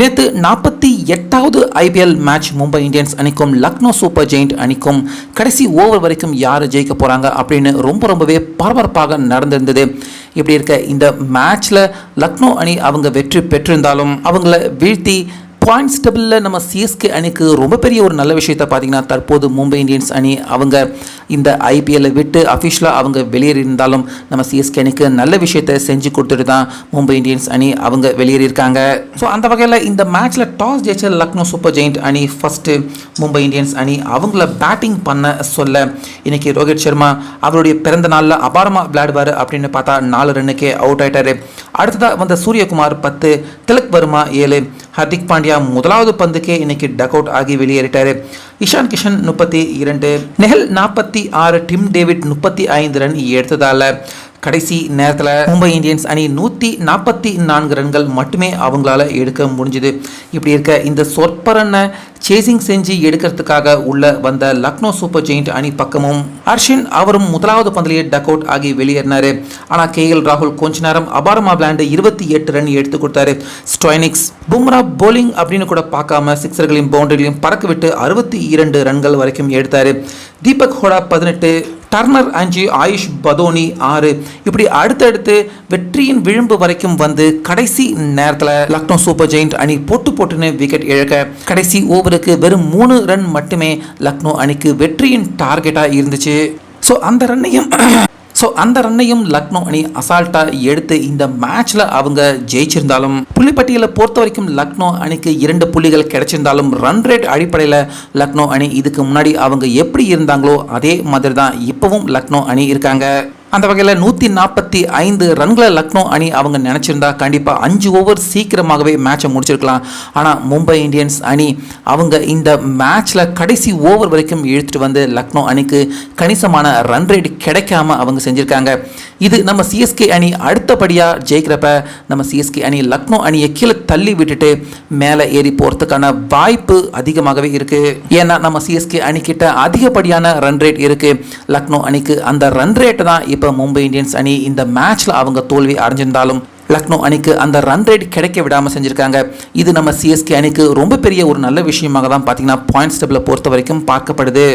நேற்று 48வது IPL match Mumbai Indians அணிக்கும் Lucknow super giant அணிக்கும் கடைசி ஓவர் வரைக்கும் யார் ஜெயிக்க போகிறாங்க அப்படின்னு ரொம்பவே பரபரப்பாக நடந்திருந்தது. இப்படி இருக்க இந்த மேட்ச்சில் லக்னோ அணி அவங்க வெற்றி பெற்றிருந்தாலும் அவங்கள வீழ்த்தி பாயிண்ட்ஸ் டேபிளில் நம்ம சிஎஸ்கே அணிக்கு ரொம்ப பெரிய ஒரு நல்ல விஷயத்தை பார்த்தீங்கன்னா, தற்போது மும்பை இந்தியன்ஸ் அணி அவங்க இந்த ஐபிஎல்லை விட்டு அஃபிஷியலாக அவங்க வெளியேறியிருந்தாலும் நம்ம சிஎஸ்கே அணிக்கு நல்ல விஷயத்தை செஞ்சு கொடுத்துட்டு தான் மும்பை இந்தியன்ஸ் அணி அவங்க வெளியேறியிருக்காங்க. ஸோ அந்த வகையில் இந்த மேட்ச்சில் டாஸ் ஜெயிச்ச லக்னோ சூப்பர் ஜெயிண்ட் அணி ஃபஸ்ட்டு மும்பை இந்தியன்ஸ் அணி அவங்கள பேட்டிங் பண்ண சொல்ல இன்னைக்கு ரோஹித் சர்மா அவருடைய பிறந்த நாளில் அபாரமாக விளையாடுவார் அப்படின்னு பார்த்தா 4 ரன்னுக்கே அவுட் ஆயிட்டாரு. அடுத்ததாக வந்த சூரியகுமார் 10, திலக் வர்மா 7, ஹர்திக் பாண்டியா முதலாவது பந்துக்கே இன்னைக்கு டக் அவுட் ஆகி வெளியேறிட்டாரு. Ishan Kishan 32, Nehal 46, Tim David 35 run எடுத்ததால கடைசி நேரத்தில் மும்பை இந்தியன்ஸ் அணி 144 ரன்கள் மட்டுமே அவங்களால எடுக்க முடிஞ்சுது. இப்படி இருக்க இந்த சொற்ப ரன்னை சேசிங் செஞ்சு எடுக்கிறதுக்காக உள்ள வந்த லக்னோ சூப்பர் ஜெயிண்ட் அணி பக்கமும் அர்ஷின் அவரும் முதலாவது பந்திலேயே டக் அவுட் ஆகி வெளியேறினாரு. ஆனால் கேஎல் ராகுல் கொஞ்ச நேரம் அபாரமா விளையாண்டு 28 ரன் எடுத்து கொடுத்தாரு. ஸ்டோய்னிக்ஸ் பும்ரா போலிங் அப்படின்னு கூட பார்க்காம சிக்ஸர்களையும் பவுண்டரிகளையும் பறக்க விட்டு 62 ரன்கள் வரைக்கும் எடுத்தாரு. தீபக் ஹோடா 18, டர்னர் 5, ஆயுஷ் பதோனி 6, இப்படி அடுத்தடுத்து வெற்றியின் விளிம்பு வரைக்கும் வந்து கடைசி நேரத்தில் லக்னோ சூப்பர் ஜெயிண்ட் அணி போட்டுன்னு விக்கெட் இழக்க கடைசி ஓவருக்கு வெறும் 3 ரன் மட்டுமே லக்னோ அணிக்கு வெற்றியின் டார்கெட்டாக இருந்துச்சு. ஸோ அந்த ரன்னையும் லக்னோ அணி அசால்ட்டாக எடுத்து இந்த மேட்ச்சில் அவங்க ஜெயிச்சிருந்தாலும் புள்ளிப்பட்டியலை பொறுத்த வரைக்கும் லக்னோ அணிக்கு 2 புள்ளிகள் கிடைச்சிருந்தாலும் ரன் ரேட் அடிப்படையில் லக்னோ அணி இதுக்கு முன்னாடி அவங்க எப்படி இருந்தாங்களோ அதே மாதிரி தான் இப்போவும் லக்னோ அணி இருக்காங்க. அந்த வகையில் 145 ரன்களை லக்னோ அணி அவங்க நினச்சிருந்தா கண்டிப்பாக 5 ஓவர் சீக்கிரமாகவே மேட்சை முடிச்சிருக்கலாம். ஆனால் மும்பை இந்தியன்ஸ் அணி அவங்க இந்த மேட்ச்சில் கடைசி ஓவர் வரைக்கும் இழுத்துட்டு வந்து லக்னோ அணிக்கு கணிசமான ரன் ரேட் கிடைக்காம அவங்க செஞ்சுருக்காங்க. இது நம்ம சிஎஸ்கே அணி அடுத்தபடியாக ஜெயிக்கிறப்ப நம்ம சிஎஸ்கே அணி லக்னோ அணியை கீழே தள்ளி விட்டுட்டு மேலே ஏறி போகிறதுக்கான வாய்ப்பு அதிகமாகவே இருக்குது. ஏன்னா நம்ம சிஎஸ்கே அணிக்கிட்ட அதிகப்படியான ரன் ரேட் இருக்குது. லக்னோ அணிக்கு அந்த ரன் ரேட்டை தான் இப்போ மும்பை இந்தியன்ஸ் அணி இந்த மேட்ச்சில் அவங்க தோல்வி அடைஞ்சிருந்தாலும் லக்னோ அணிக்கு அந்த ரன் ரேட் கிடைக்க விடாமல் செஞ்சுருக்காங்க. இது நம்ம சிஎஸ்கே அணிக்கு ரொம்ப பெரிய ஒரு நல்ல விஷயமாக தான் பார்த்தீங்கன்னா பாயிண்ட்ஸ் டேபிளை பொறுத்த வரைக்கும் பார்க்கப்படுது.